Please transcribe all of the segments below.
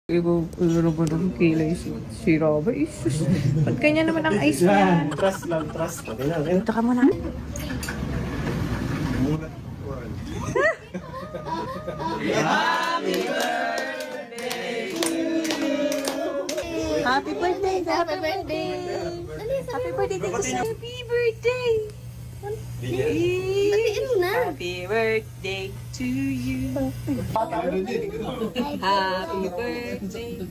Ano ba ng kilay si Roba? Isus, ba't kanya naman ang ice niya? Trust lang, trust. Ito ka muna. Happy birthday! Happy birthday! Happy birthday! Happy birthday! Batiin mo na. Happy birthday to you. Happy birthday,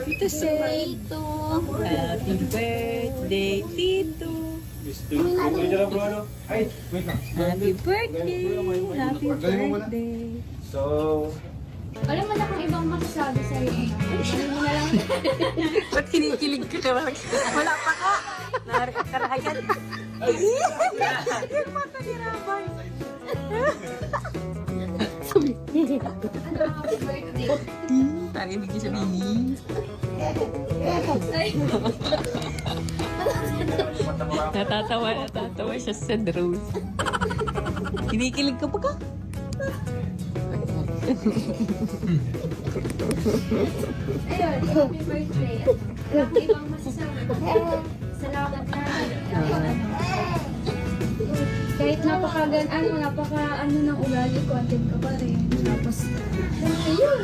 Tito Sel. Happy birthday, Tito. Happy birthday. Happy birthday. So, Alam mo na kung ibang masasabi sa'yo eh. Alam mo na lang. Ba't kinikilig ka naman? Wala pa ka. Narikat ka na agad. Yung mata ni Rabay. Happy birthday. Tari, hindi sabihin. Natatawa siya sa Rose. Kinikilig ka pa ka? Ayun, happy birthday. Wala kang ibang masasabi. Salamat na. Kahit napaka ng ugali, content ka pa rin. Tapos, ayun.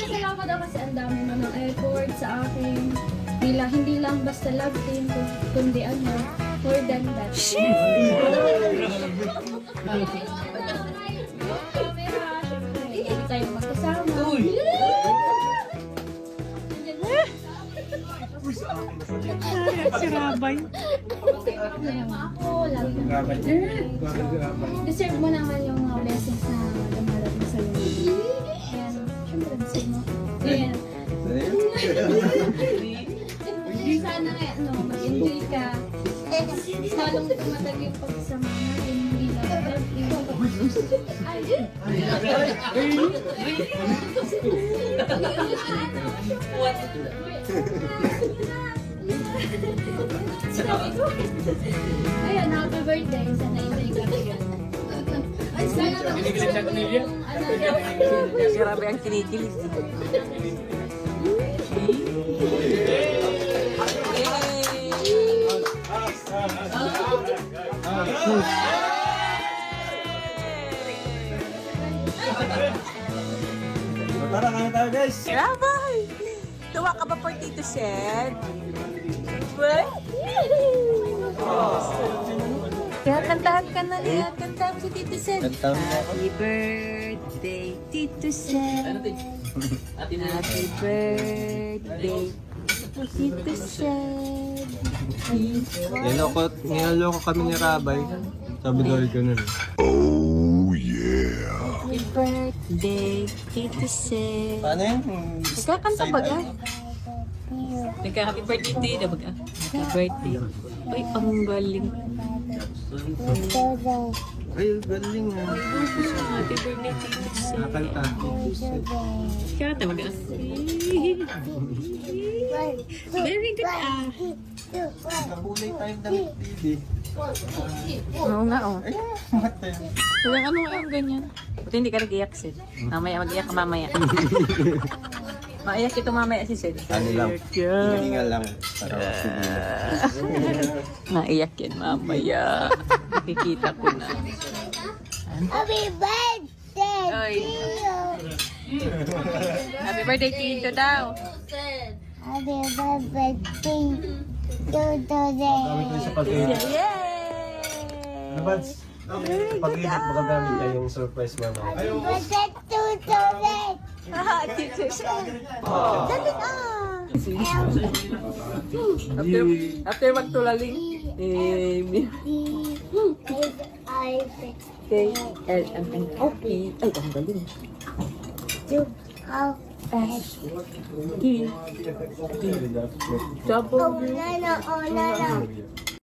Salamat ako kasi ang dami mo ng effort sa akin. Hindi lang basta love team, kundi more than that. Tayo magkasama. Si Rabay. Ako, love you. Deserve mo naman yung mga blessings na dumarating sa'yo. Ayan, syempre deserve mo. Ayan. Sana mag-enjoy ka. Salong tumatag yung pagsasama natin. Hindi lang love you. Ayun, happy birthday. Sana enjoy ka. Sana Si Rabay ang kinikilig. tara kami tayo guys. Rabay! Tuwa ka ba for Tito Shed? What? Kaya kantahan ka na niya. Kantahan si Tito Shed. Happy birthday, Tito Shed. Happy birthday, Tito Shed. Niloloko kami ni Rabay. Sabi daw ganun. Happy birthday, Tito Shed. Paano yun? Nagkakanta ba ka? Nagka-happy birthday na ba ka? Happy birthday. Ay, ang galing. Ay, galing nga. Happy birthday, Tito Shed. Nakanta. Kata ba ka? Very good ah. Nabulay tayong damit, baby. Oo nga oh. Ay, matay. Ano nga yung ganyan? Buti hindi ka nag-iyak, Sid. Mamaya, mag-iyak ka mamaya. Maiyak ito mamaya si Sid. Ano lang? Hininga lang. Para Naiyak yan mamaya. Nakikita ko na. Happy birthday! Oy. Happy birthday, Tito daw. Happy birthday to today. gamit ko sa pag-edit. Yay! Ano ba? Pag-edit mo gamit niya yung surprise mama. Happy birthday to today. Ah, Tito Shed. Dali na. After magtulaling. K-L-M-N. Okay. Ay, ang galing. S-T-W. Oh, nana.